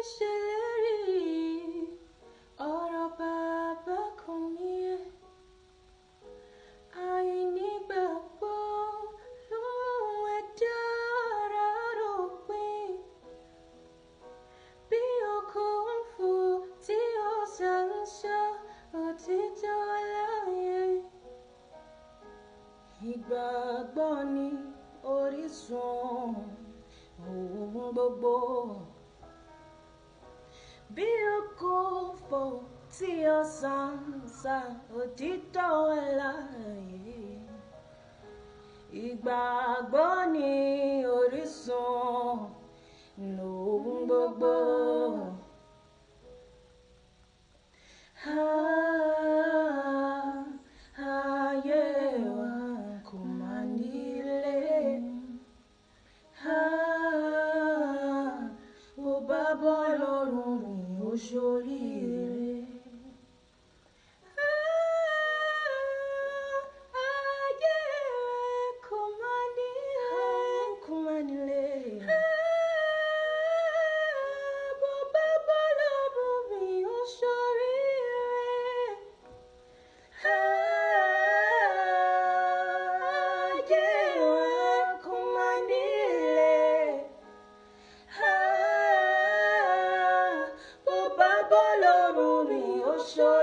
Shelly, Oro Baba Kumie, I need Babo, Luedara Rope, Bio Kung Fu, Tio Sansha, Otito Alaye, Ìgbàgbọ́ ni orísun ohun gbogbo. Bí o kò fò tí o sànsà òtítọ́ àlàyé. Ìgbàgbọ́ ni orísun ohun gbogbo. Ayé wa kò má nílé. Ó bá bọ́ lọ́rùn rìn ó ṣoríire. Ayé kò má nílé. Ó bá bọ́ lọ́rùn rìn ó ṣoríire. Ayé kò má nílé. Ó bá bọ́ lọ́rùn rìn ó ṣoríire.